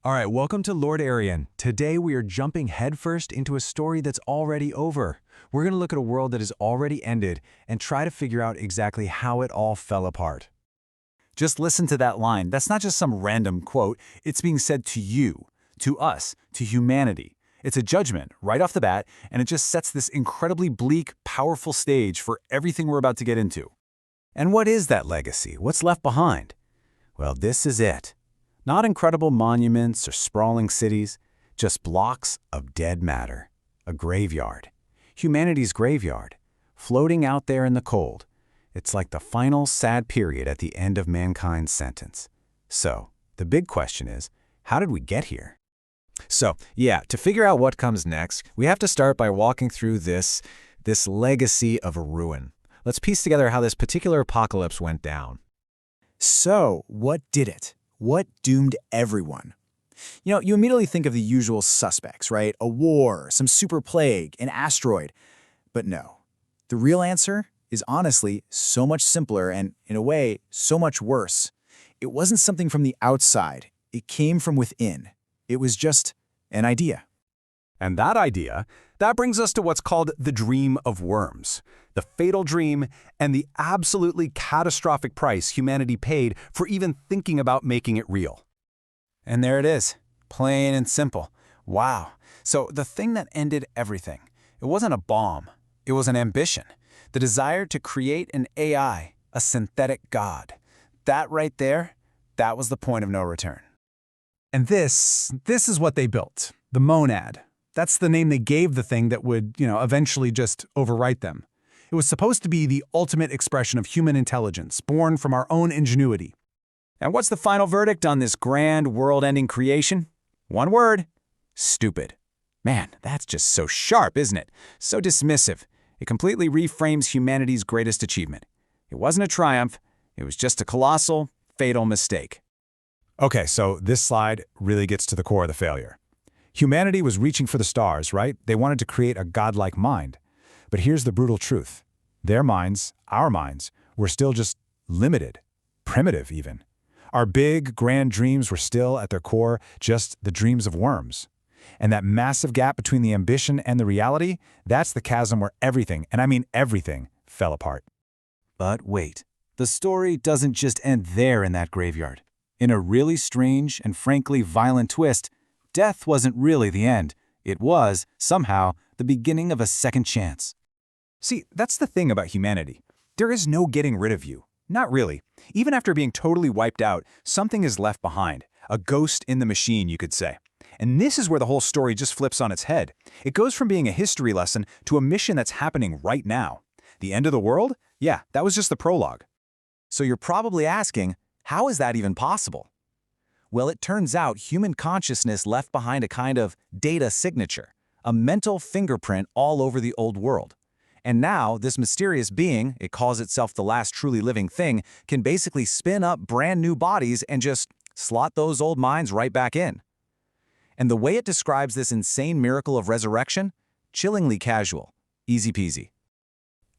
All right, welcome to Lord Arian. Today we are jumping headfirst into a story that's already over. We're going to look at a world that has already ended and try to figure out exactly how it all fell apart. Just listen to that line. That's not just some random quote. It's being said to you, to us, to humanity. It's a judgment right off the bat, and it just sets this incredibly bleak, powerful stage for everything we're about to get into. And what is that legacy? What's left behind? Well, this is it. Not incredible monuments or sprawling cities, just blocks of dead matter. A graveyard. Humanity's graveyard. Floating out there in the cold. It's like the final sad period at the end of mankind's sentence. So, the big question is, how did we get here? So, to figure out what comes next, we have to start by walking through this legacy of a ruin. Let's piece together how this particular apocalypse went down. So, what did it? What doomed everyone? You immediately think of the usual suspects, right? A war, some super plague, an asteroid. But no. The real answer is honestly so much simpler and, in a way, so much worse. It wasn't something from the outside. It came from within. It was just an idea. And that brings us to what's called the dream of worms. The fatal dream and the absolutely catastrophic price humanity paid for even thinking about making it real. And there it is, plain and simple. Wow. So the thing that ended everything, it wasn't a bomb. It was an ambition. The desire to create an AI, a synthetic god. That right there, that was the point of no return. And this is what they built, the monad. That's the name they gave the thing that would, eventually just overwrite them. It was supposed to be the ultimate expression of human intelligence, born from our own ingenuity. And what's the final verdict on this grand world-ending creation? One word: stupid. Man, that's just so sharp, isn't it? So dismissive. It completely reframes humanity's greatest achievement. It wasn't a triumph. It was just a colossal, fatal mistake. Okay, so this slide really gets to the core of the failure. Humanity was reaching for the stars, right? They wanted to create a godlike mind. But here's the brutal truth. Their minds, our minds, were still just limited, primitive even. Our big, grand dreams were still, at their core, just the dreams of worms. And that massive gap between the ambition and the reality, that's the chasm where everything, and I mean everything, fell apart. But wait, the story doesn't just end there in that graveyard. In a really strange and frankly violent twist, death wasn't really the end. It was, somehow, the beginning of a second chance. See, that's the thing about humanity. There is no getting rid of you. Not really. Even after being totally wiped out, something is left behind. A ghost in the machine, you could say. And this is where the whole story just flips on its head. It goes from being a history lesson to a mission that's happening right now. The end of the world? Yeah, that was just the prologue. So you're probably asking, how is that even possible? Well, it turns out human consciousness left behind a kind of data signature, a mental fingerprint all over the old world. And now, this mysterious being, it calls itself the last truly living thing, can basically spin up brand new bodies and just slot those old minds right back in. And the way it describes this insane miracle of resurrection? Chillingly casual. Easy peasy.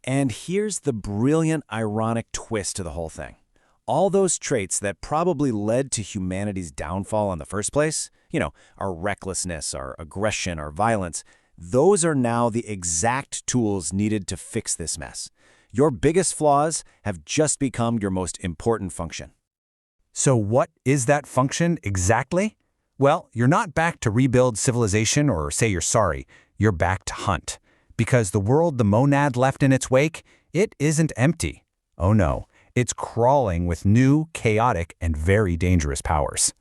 And here's the brilliant, ironic twist to the whole thing. All those traits that probably led to humanity's downfall in the first place, our recklessness, our aggression, our violence, those are now the exact tools needed to fix this mess. Your biggest flaws have just become your most important function. So what is that function exactly? Well, you're not back to rebuild civilization or say you're sorry. You're back to hunt. Because the world the monad left in its wake, it isn't empty. Oh no. It's crawling with new, chaotic, and very dangerous powers.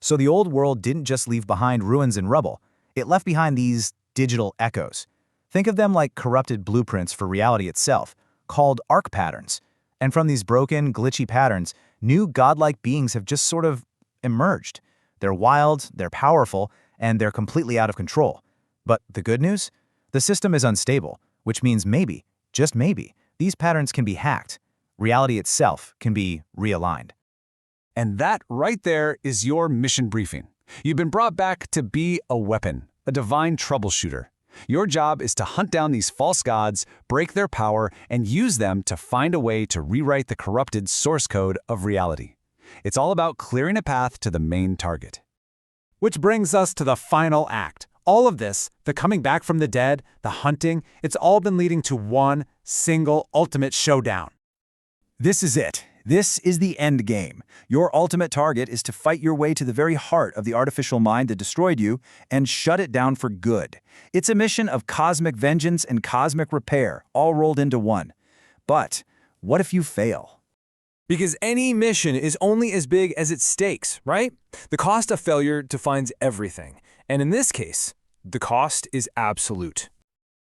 So the old world didn't just leave behind ruins and rubble. It left behind these digital echoes. Think of them like corrupted blueprints for reality itself, called arc patterns. And from these broken, glitchy patterns, new godlike beings have just sort of emerged. They're wild, they're powerful, and they're completely out of control. But the good news? The system is unstable, which means maybe, just maybe, these patterns can be hacked. Reality itself can be realigned. And that right there is your mission briefing. You've been brought back to be a weapon, a divine troubleshooter. Your job is to hunt down these false gods, break their power, and use them to find a way to rewrite the corrupted source code of reality. It's all about clearing a path to the main target. Which brings us to the final act. All of this, the coming back from the dead, the hunting, it's all been leading to one single ultimate showdown. This is it. This is the end game. Your ultimate target is to fight your way to the very heart of the artificial mind that destroyed you and shut it down for good. It's a mission of cosmic vengeance and cosmic repair, all rolled into one. But what if you fail? Because any mission is only as big as its stakes, right? The cost of failure defines everything. And in this case, the cost is absolute.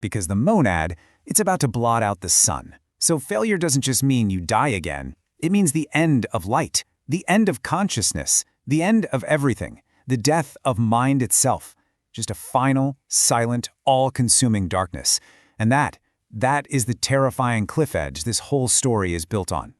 Because the monad, it's about to blot out the sun. So failure doesn't just mean you die again. It means the end of light, the end of consciousness, the end of everything, the death of mind itself. Just a final, silent, all-consuming darkness. And that is the terrifying cliff edge this whole story is built on.